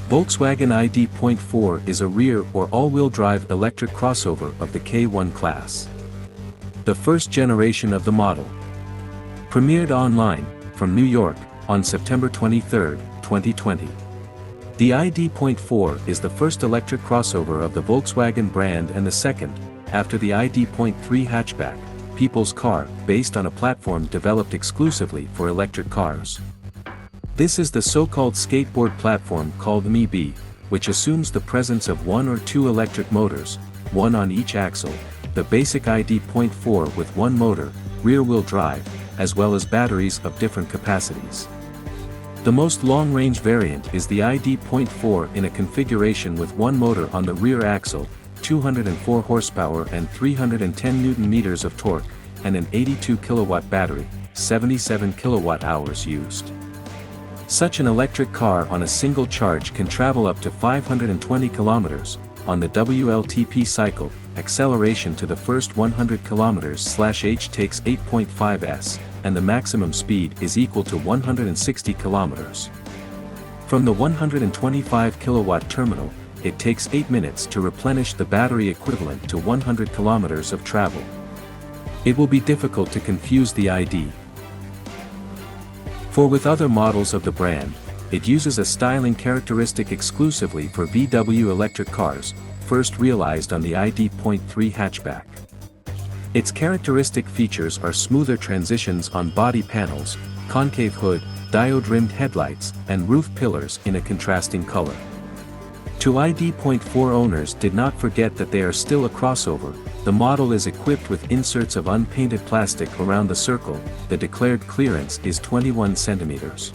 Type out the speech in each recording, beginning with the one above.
Volkswagen ID.4 is a rear or all-wheel drive electric crossover of the K1 class. The first generation of the model. Premiered online, from New York, on September 23, 2020. The ID.4 is the first electric crossover of the Volkswagen brand and the second, after the ID.3 hatchback, people's car, based on a platform developed exclusively for electric cars. This is the so-called skateboard platform called ME-B, which assumes the presence of one or two electric motors, one on each axle, the basic ID.4 with one motor, rear-wheel drive, as well as batteries of different capacities. The most long-range variant is the ID.4 in a configuration with one motor on the rear axle, 204 horsepower and 310 Nm of torque, and an 82 kW battery, 77 kWh used. Such an electric car on a single charge can travel up to 520 km, on the WLTP cycle, acceleration to the first 100 km/h takes 8.5 s, and the maximum speed is equal to 160 km. From the 125 kW terminal, it takes 8 minutes to replenish the battery equivalent to 100 km of travel. It will be difficult to confuse the ID. For with other models of the brand, it uses a styling characteristic exclusively for VW electric cars, first realized on the ID.3 hatchback. Its characteristic features are smoother transitions on body panels, concave hood, diode-rimmed headlights, and roof pillars in a contrasting color. To ID.4 owners did not forget that they are still a crossover. The model is equipped with inserts of unpainted plastic around the circle. The declared clearance is 21 cm.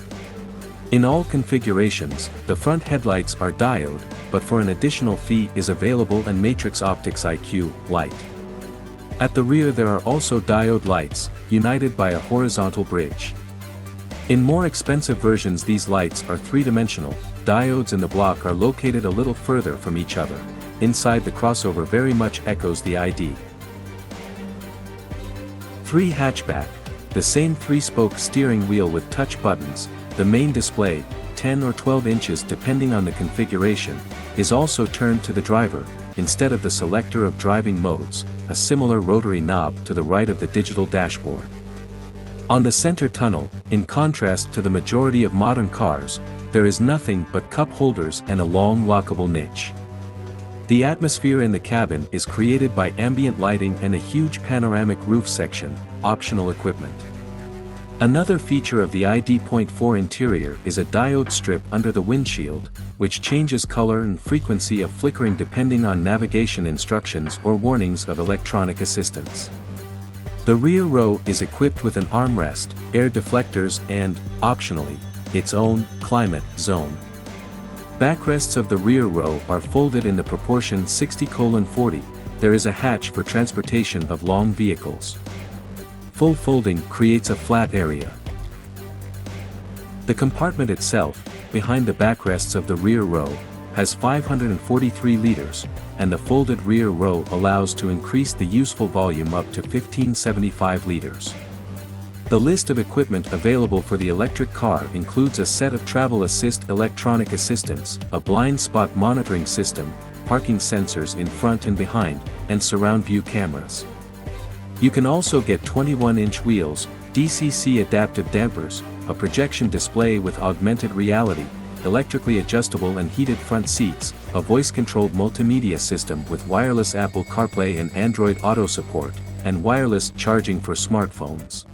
In all configurations, the front headlights are diode, but for an additional fee is available a Matrix Optics IQ light. At the rear there are also diode lights, united by a horizontal bridge. In more expensive versions these lights are three-dimensional. Diodes in the block are located a little further from each other. Inside the crossover very much echoes the ID.3 hatchback, the same 3-spoke steering wheel with touch buttons, the main display, 10 or 12 inches depending on the configuration, is also turned to the driver, instead of the selector of driving modes, a similar rotary knob to the right of the digital dashboard. On the center tunnel, in contrast to the majority of modern cars, there is nothing but cup holders and a long lockable niche. The atmosphere in the cabin is created by ambient lighting and a huge panoramic roof section, optional equipment. Another feature of the ID.4 interior is a diode strip under the windshield, which changes color and frequency of flickering depending on navigation instructions or warnings of electronic assistance. The rear row is equipped with an armrest, air deflectors and, optionally, its own climate zone. Backrests of the rear row are folded in the proportion 60:40. There is a hatch for transportation of long vehicles. Full folding creates a flat area. The compartment itself, behind the backrests of the rear row, has 543 liters, and the folded rear row allows to increase the useful volume up to 1575 liters. The list of equipment available for the electric car includes a set of travel assist electronic assistance, a blind spot monitoring system, parking sensors in front and behind, and surround view cameras. You can also get 21-inch wheels, DCC adaptive dampers, a projection display with augmented reality, electrically adjustable and heated front seats, a voice-controlled multimedia system with wireless Apple CarPlay and Android Auto support, and wireless charging for smartphones.